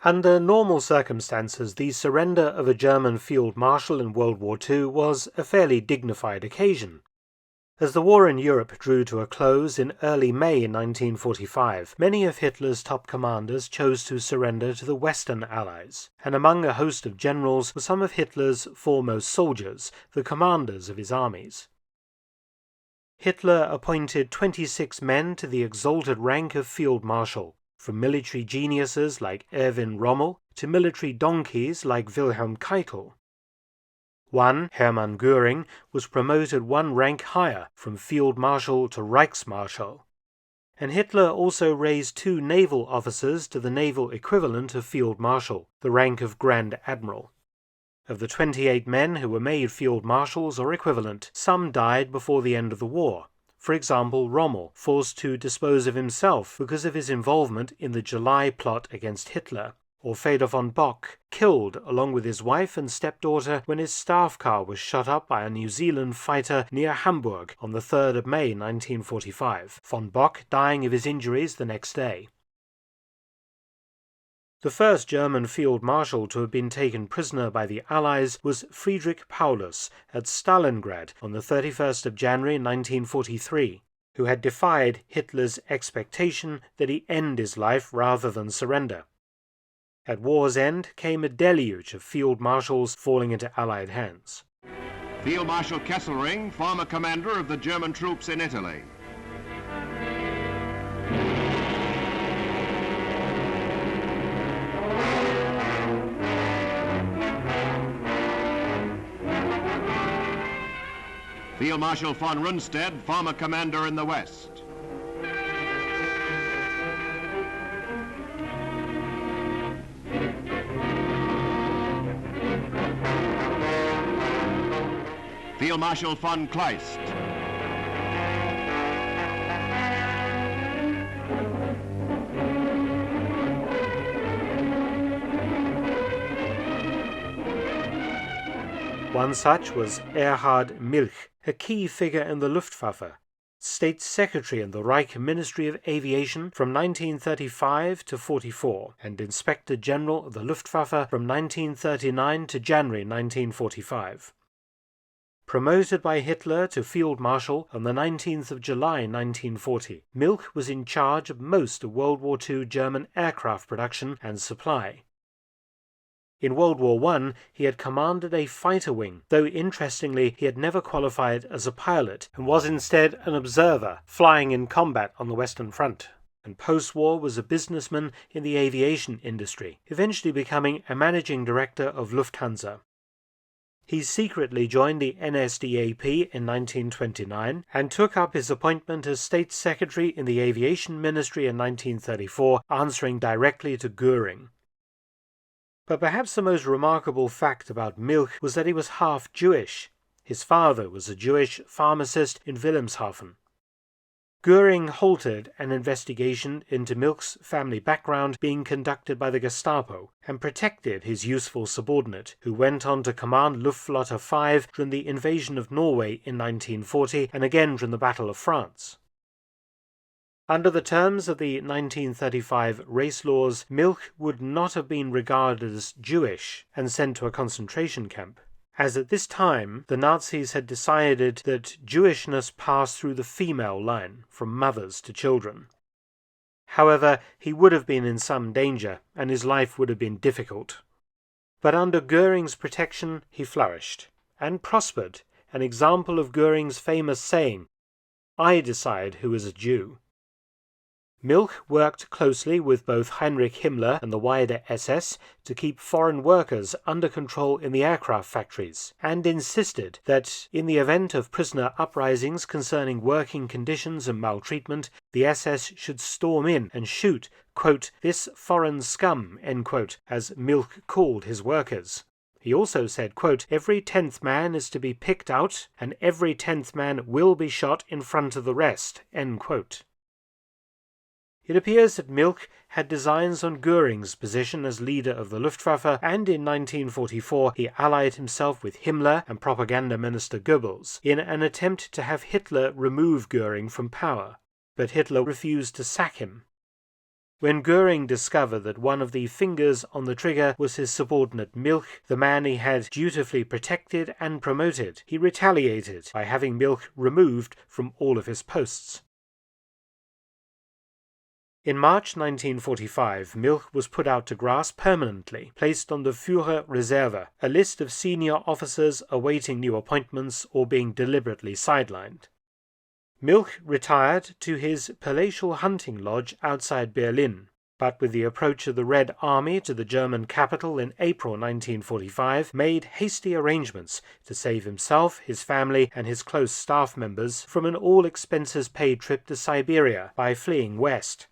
Under normal circumstances, the surrender of a German field marshal in World War II was a fairly dignified occasion. As the war in Europe drew to a close in early May 1945, many of Hitler's top commanders chose to surrender to the Western Allies, and among a host of generals were some of Hitler's foremost soldiers, the commanders of his armies. Hitler appointed 26 men to the exalted rank of Field Marshal, from military geniuses like Erwin Rommel to military donkeys like Wilhelm Keitel. One, Hermann Göring, was promoted one rank higher, from Field Marshal to Reichsmarschall. And Hitler also raised 2 naval officers to the naval equivalent of Field Marshal, the rank of Grand Admiral. Of the 28 men who were made Field Marshals or equivalent, some died before the end of the war. For example, Rommel, forced to dispose of himself because of his involvement in the July plot against Hitler, or Fedor von Bock, killed along with his wife and stepdaughter when his staff car was shot up by a New Zealand fighter near Hamburg on the 3rd of May 1945, von Bock dying of his injuries the next day. The first German field marshal to have been taken prisoner by the Allies was Friedrich Paulus at Stalingrad on the 31st of January 1943, who had defied Hitler's expectation that he end his life rather than surrender. At war's end came a deluge of field marshals falling into Allied hands. Field Marshal Kesselring, former commander of the German troops in Italy. Field Marshal von Rundstedt, former commander in the West. Field Marshal von Kleist. One such was Erhard Milch, a key figure in the Luftwaffe, State Secretary in the Reich Ministry of Aviation from 1935 to 44, and Inspector General of the Luftwaffe from 1939 to January 1945. Promoted by Hitler to Field Marshal on the 19th of July 1940, Milch was in charge of most of World War II German aircraft production and supply. In World War I, he had commanded a fighter wing, though interestingly he had never qualified as a pilot and was instead an observer, flying in combat on the Western Front, and post-war was a businessman in the aviation industry, eventually becoming a managing director of Lufthansa. He secretly joined the NSDAP in 1929 and took up his appointment as State Secretary in the Aviation Ministry in 1934, answering directly to Göring. But perhaps the most remarkable fact about Milch was that he was half Jewish. His father was a Jewish pharmacist in Wilhelmshaven. Göring halted an investigation into Milch's family background being conducted by the Gestapo and protected his useful subordinate, who went on to command Luftwaffe 5 during the invasion of Norway in 1940 and again during the Battle of France. Under the terms of the 1935 race laws, Milch would not have been regarded as Jewish and sent to a concentration camp, as at this time the Nazis had decided that Jewishness passed through the female line, from mothers to children. However, he would have been in some danger, and his life would have been difficult. But under Göring's protection he flourished, and prospered, an example of Göring's famous saying, "I decide who is a Jew." Milch worked closely with both Heinrich Himmler and the wider SS to keep foreign workers under control in the aircraft factories, and insisted that, in the event of prisoner uprisings concerning working conditions and maltreatment, the SS should storm in and shoot, quote, "this foreign scum," end quote, as Milch called his workers. He also said, quote, "every 10th man is to be picked out, and every 10th man will be shot in front of the rest," end quote. It appears that Milch had designs on Göring's position as leader of the Luftwaffe, and in 1944 he allied himself with Himmler and propaganda minister Goebbels in an attempt to have Hitler remove Göring from power, but Hitler refused to sack him. When Goering discovered that one of the fingers on the trigger was his subordinate Milch, the man he had dutifully protected and promoted, he retaliated by having Milch removed from all of his posts. In March 1945, Milch was put out to grass permanently, placed on the Führerreserve, a list of senior officers awaiting new appointments or being deliberately sidelined. Milch retired to his palatial hunting lodge outside Berlin, but with the approach of the Red Army to the German capital in April 1945, made hasty arrangements to save himself, his family, and his close staff members from an all-expenses-paid trip to Siberia by fleeing west.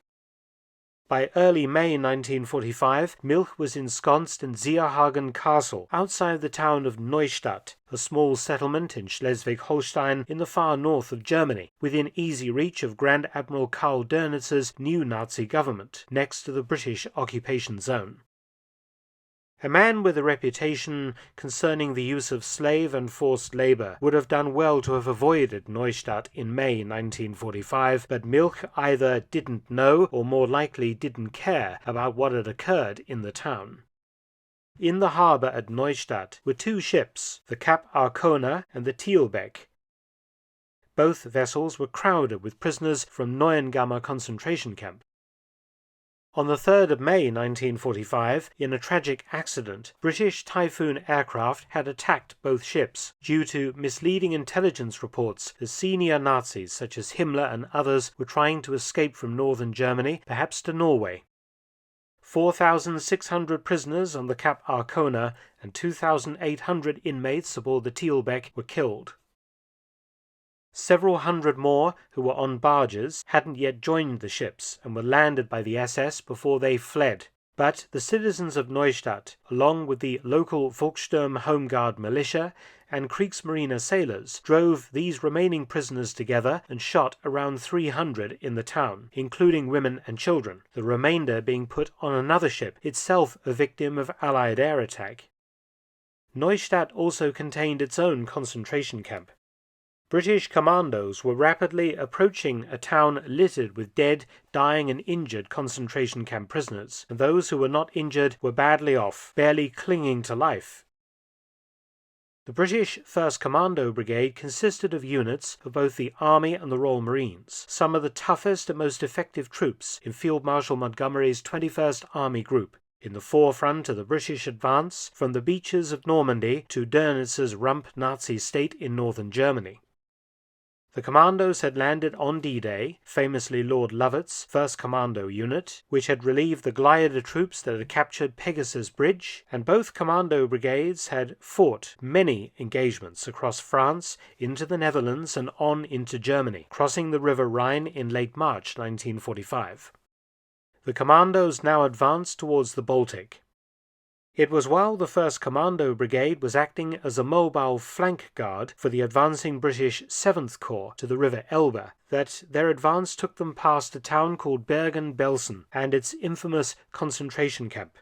By early May 1945, Milch was ensconced in Sierhagen Castle, outside the town of Neustadt, a small settlement in Schleswig-Holstein in the far north of Germany, within easy reach of Grand Admiral Karl Dönitz's new Nazi government, next to the British occupation zone. A man with a reputation concerning the use of slave and forced labor would have done well to have avoided Neustadt in May 1945, but Milch either didn't know or more likely didn't care about what had occurred in the town. In the harbour at Neustadt were two ships, the Cap Arcona and the Thielbeck. Both vessels were crowded with prisoners from Neuengamme concentration camp. On the 3rd of May 1945, in a tragic accident, British Typhoon aircraft had attacked both ships. Due to misleading intelligence reports, the senior Nazis such as Himmler and others were trying to escape from northern Germany, perhaps to Norway. 4,600 prisoners on the Cap Arcona and 2,800 inmates aboard the Thielbeck were killed. Several hundred more who were on barges hadn't yet joined the ships and were landed by the SS before they fled. But the citizens of Neustadt, along with the local Volkssturm Home Guard militia and Kriegsmarine sailors, drove these remaining prisoners together and shot around 300 in the town, including women and children, the remainder being put on another ship, itself a victim of Allied air attack. Neustadt also contained its own concentration camp. British commandos were rapidly approaching a town littered with dead, dying and injured concentration camp prisoners, and those who were not injured were badly off, barely clinging to life. The British 1st Commando Brigade consisted of units of both the Army and the Royal Marines, some of the toughest and most effective troops in Field Marshal Montgomery's 21st Army Group, in the forefront of the British advance from the beaches of Normandy to Dönitz's rump Nazi state in northern Germany. The commandos had landed on D-Day, famously Lord Lovett's 1st Commando unit, which had relieved the glider troops that had captured Pegasus Bridge, and both commando brigades had fought many engagements across France, into the Netherlands, and on into Germany, crossing the River Rhine in late March 1945. The commandos now advanced towards the Baltic. It was while the 1st Commando Brigade was acting as a mobile flank guard for the advancing British 7th Corps to the River Elbe that their advance took them past a town called Bergen-Belsen and its infamous concentration camp.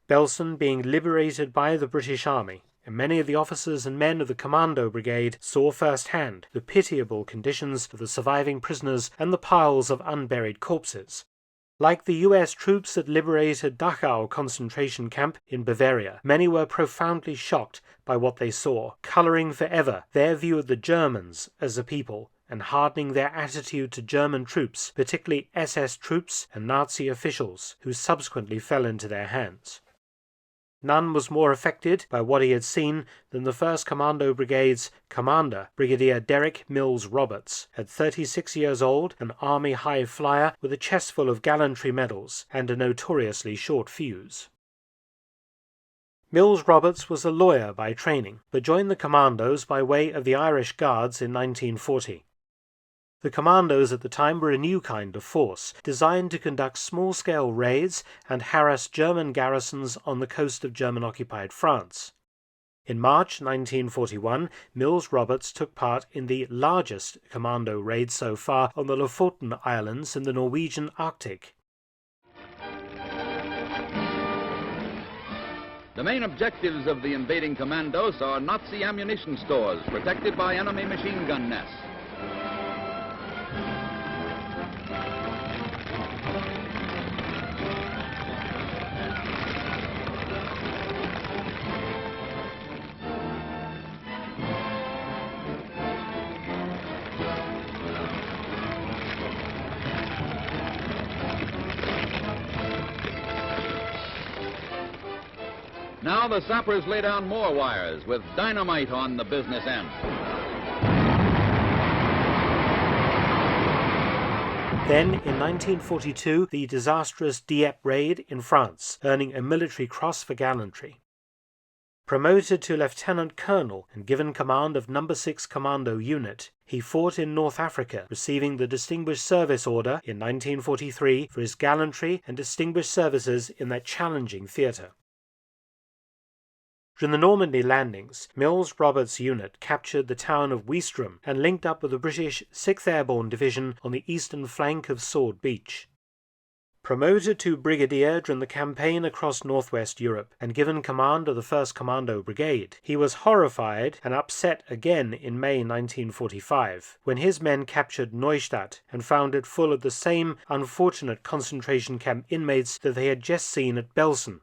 Belsen being liberated by the British Army, and many of the officers and men of the Commando Brigade saw firsthand the pitiable conditions of the surviving prisoners and the piles of unburied corpses. Like the US troops that liberated Dachau concentration camp in Bavaria, many were profoundly shocked by what they saw, colouring forever their view of the Germans as a people and hardening their attitude to German troops, particularly SS troops and Nazi officials, who subsequently fell into their hands. None was more affected by what he had seen than the 1st Commando Brigade's commander, Brigadier Mills-Roberts, at 36 years old, an Army high flyer with a chest full of gallantry medals and a notoriously short fuse. Mills-Roberts was a lawyer by training, but joined the commandos by way of the Irish Guards in 1940. The commandos at the time were a new kind of force, designed to conduct small-scale raids and harass German garrisons on the coast of German-occupied France. In March 1941, Mills-Roberts took part in the largest commando raid so far on the Lofoten Islands in the Norwegian Arctic. The main objectives of the invading commandos are Nazi ammunition stores protected by enemy machine gun nests. Now the sappers lay down more wires with dynamite on the business end. Then, in 1942, the disastrous Dieppe raid in France, earning a military cross for gallantry. Promoted to lieutenant colonel and given command of No. 6 Commando unit, he fought in North Africa, receiving the Distinguished Service Order in 1943 for his gallantry and distinguished services in that challenging theatre. During the Normandy landings, Mills-Roberts' unit captured the town of Ouistreham and linked up with the British 6th Airborne Division on the eastern flank of Sword Beach. Promoted to brigadier during the campaign across northwest Europe and given command of the 1st Commando Brigade, he was horrified and upset again in May 1945, when his men captured Neustadt and found it full of the same unfortunate concentration camp inmates that they had just seen at Belsen.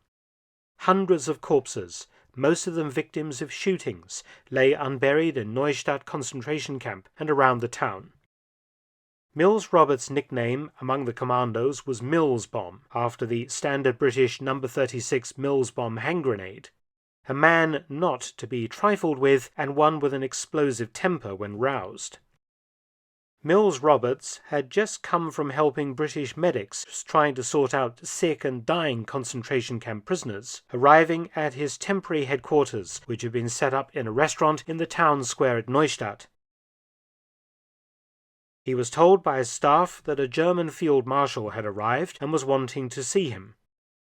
Hundreds of corpses, most of them victims of shootings, lay unburied in Neustadt concentration camp and around the town. Mills-Roberts' nickname among the commandos was Mills Bomb, after the standard British No. 36 Mills Bomb hand grenade. A man not to be trifled with, and one with an explosive temper when roused. Mills-Roberts had just come from helping British medics trying to sort out sick and dying concentration camp prisoners, arriving at his temporary headquarters, which had been set up in a restaurant in the town square at Neustadt. He was told by his staff that a German Field Marshal had arrived and was wanting to see him.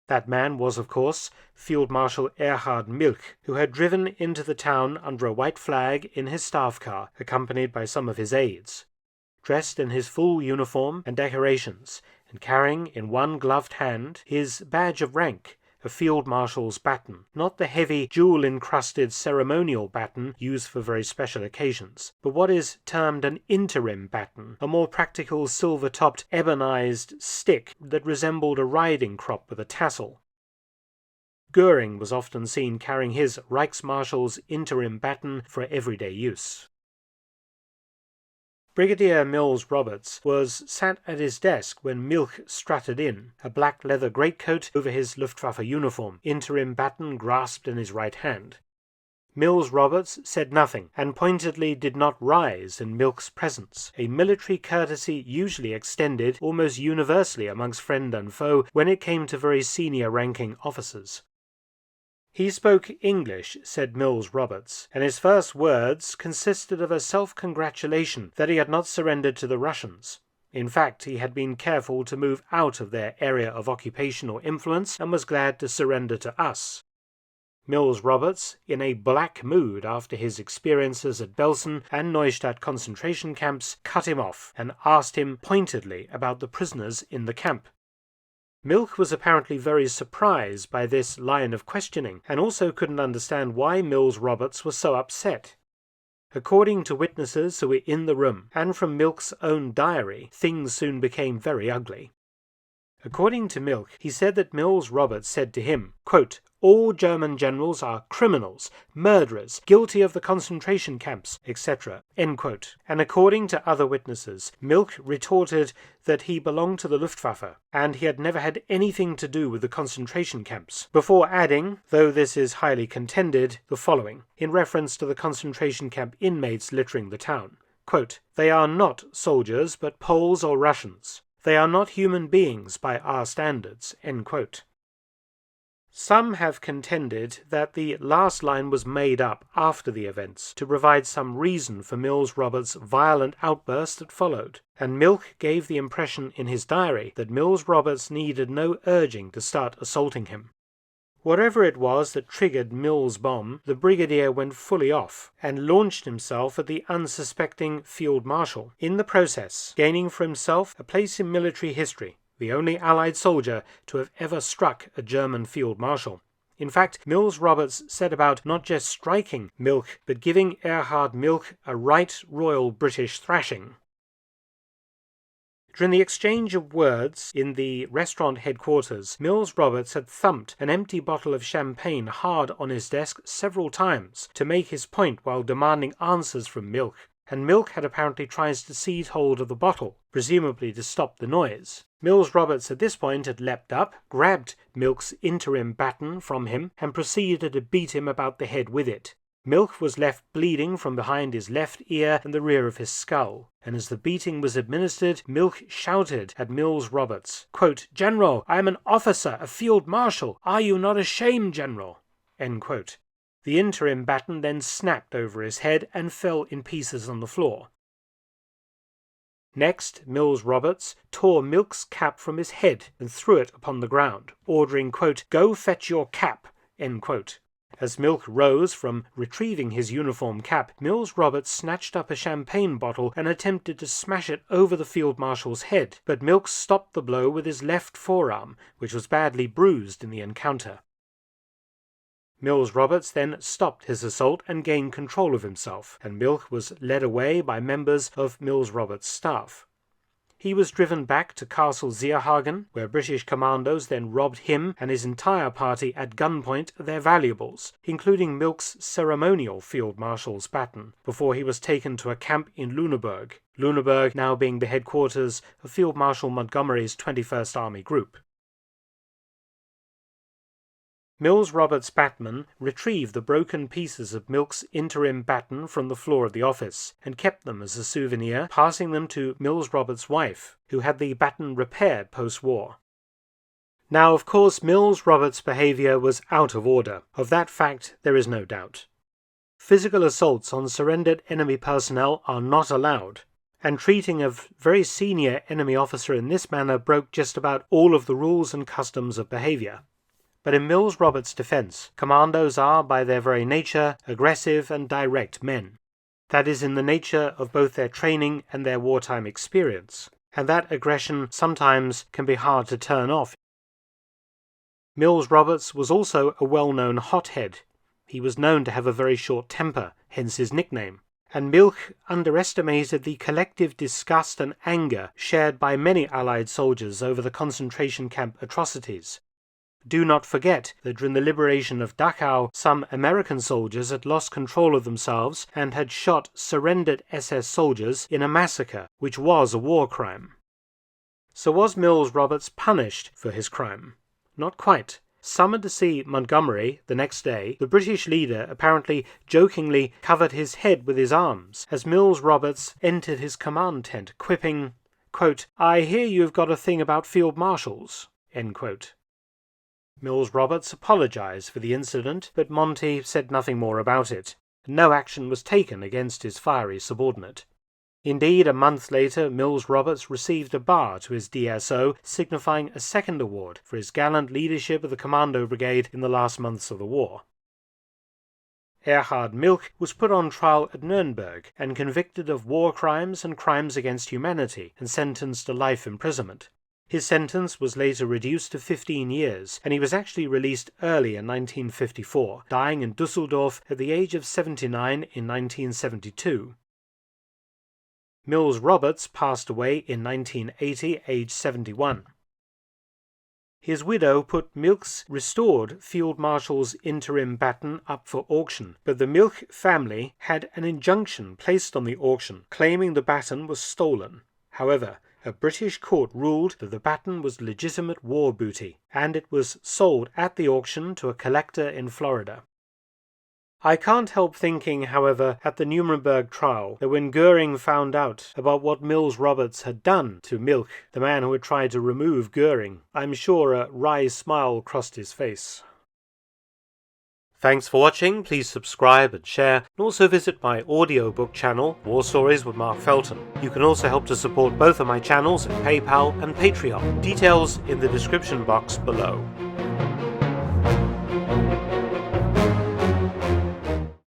That man was, of course, Field Marshal Erhard Milch, who had driven into the town under a white flag in his staff car, accompanied by some of his aides. Dressed in his full uniform and decorations, and carrying in one gloved hand his badge of rank, a Field Marshal's baton, not the heavy, jewel-encrusted ceremonial baton used for very special occasions, but what is termed an interim baton, a more practical silver-topped, ebonized stick that resembled a riding crop with a tassel. Goering was often seen carrying his Reichsmarshal's interim baton for everyday use. Brigadier Mills-Roberts was sat at his desk when Milch strutted in, a black leather greatcoat over his Luftwaffe uniform, interim baton grasped in his right hand. Mills-Roberts said nothing, and pointedly did not rise in Milch's presence, a military courtesy usually extended almost universally amongst friend and foe when it came to very senior-ranking officers. He spoke English, said Mills-Roberts, and his first words consisted of a self-congratulation that he had not surrendered to the Russians. In fact, he had been careful to move out of their area of occupation or influence and was glad to surrender to us. Mills-Roberts, in a black mood after his experiences at Belsen and Neustadt concentration camps, cut him off and asked him pointedly about the prisoners in the camp. Milch was apparently very surprised by this line of questioning, and also couldn't understand why Mills-Roberts was so upset. According to witnesses who were in the room, and from Milch's own diary, things soon became very ugly. According to Milch, he said that Mills-Roberts said to him, quote, "All German generals are criminals, murderers, guilty of the concentration camps, etc." End quote. And according to other witnesses, Milch retorted that he belonged to the Luftwaffe, and he had never had anything to do with the concentration camps, before adding, though this is highly contended, the following, in reference to the concentration camp inmates littering the town. Quote, "They are not soldiers, but Poles or Russians. They are not human beings by our standards." End quote. Some have contended that the last line was made up after the events to provide some reason for Mills-Roberts' violent outburst that followed, and Milch gave the impression in his diary that Mills-Roberts needed no urging to start assaulting him. Whatever it was that triggered Mills' bomb, the brigadier went fully off and launched himself at the unsuspecting Field Marshal, in the process gaining for himself a place in military history, the only Allied soldier to have ever struck a German Field Marshal. In fact, Mills-Roberts set about not just striking Milch, but giving Erhard Milch a right royal British thrashing. During the exchange of words in the restaurant headquarters, Mills-Roberts had thumped an empty bottle of champagne hard on his desk several times to make his point while demanding answers from Milch, and Milch had apparently tried to seize hold of the bottle, presumably to stop the noise. Mills-Roberts at this point had leapt up, grabbed Milch's interim baton from him, and proceeded to beat him about the head with it. Milch was left bleeding from behind his left ear and the rear of his skull, and as the beating was administered, Milch shouted at Mills-Roberts, quote, "General, I am an officer, a field marshal. Are you not ashamed, General?" End quote. The interim baton then snapped over his head and fell in pieces on the floor. Next, Mills-Roberts tore Milch's cap from his head and threw it upon the ground, ordering, quote, "Go fetch your cap," end quote. As Milch rose from retrieving his uniform cap, Mills-Roberts snatched up a champagne bottle and attempted to smash it over the field marshal's head, but Milch stopped the blow with his left forearm, which was badly bruised in the encounter. Mills-Roberts then stopped his assault and gained control of himself, and Milch was led away by members of Mills-Roberts' staff. He was driven back to Castle Zeerhagen, where British Commandos then robbed him and his entire party at gunpoint of their valuables, including Milch's ceremonial Field Marshal's baton, before he was taken to a camp in Lüneburg, Lüneburg now being the headquarters of Field Marshal Montgomery's 21st Army Group. Mills-Roberts' batman retrieved the broken pieces of Milch's interim baton from the floor of the office and kept them as a souvenir, passing them to Mills-Roberts' wife, who had the baton repaired post-war. Now, of course, Mills-Roberts' behavior was out of order. Of that fact, there is no doubt. Physical assaults on surrendered enemy personnel are not allowed, and treating a very senior enemy officer in this manner broke just about all of the rules and customs of behavior. But in Mills-Roberts' defense, commandos are, by their very nature, aggressive and direct men. That is in the nature of both their training and their wartime experience, and that aggression sometimes can be hard to turn off. Mills-Roberts was also a well-known hothead. He was known to have a very short temper, hence his nickname, and Milch underestimated the collective disgust and anger shared by many Allied soldiers over the concentration camp atrocities. Do not forget that during the liberation of Dachau, some American soldiers had lost control of themselves and had shot surrendered SS soldiers in a massacre, which was a war crime. So was Mills-Roberts punished for his crime? Not quite. Summoned to see Montgomery the next day, the British leader apparently jokingly covered his head with his arms as Mills-Roberts entered his command tent, quipping, quote, "I hear you've got a thing about field marshals," end quote. Mills-Roberts apologized for the incident, but Monty said nothing more about it. No action was taken against his fiery subordinate. Indeed, a month later, Mills-Roberts received a bar to his DSO, signifying a second award for his gallant leadership of the Commando Brigade in the last months of the war. Erhard Milch was put on trial at Nuremberg and convicted of war crimes and crimes against humanity and sentenced to life imprisonment. His sentence was later reduced to 15 years, and he was actually released early in 1954, dying in Düsseldorf at the age of 79 in 1972. Mills-Roberts passed away in 1980, aged 71. His widow put Milch's restored Field Marshal's interim baton up for auction, but the Milch family had an injunction placed on the auction, claiming the baton was stolen. However, a British court ruled that the baton was legitimate war booty, and it was sold at the auction to a collector in Florida. I can't help thinking, however, at the Nuremberg trial, that when Goering found out about what Mills-Roberts had done to Milch, the man who had tried to remove Goering, I'm sure a wry smile crossed his face. Thanks for watching. Please subscribe and share, and also visit my audiobook channel, War Stories with Mark Felton. You can also help to support both of my channels at PayPal and Patreon. Details in the description box below.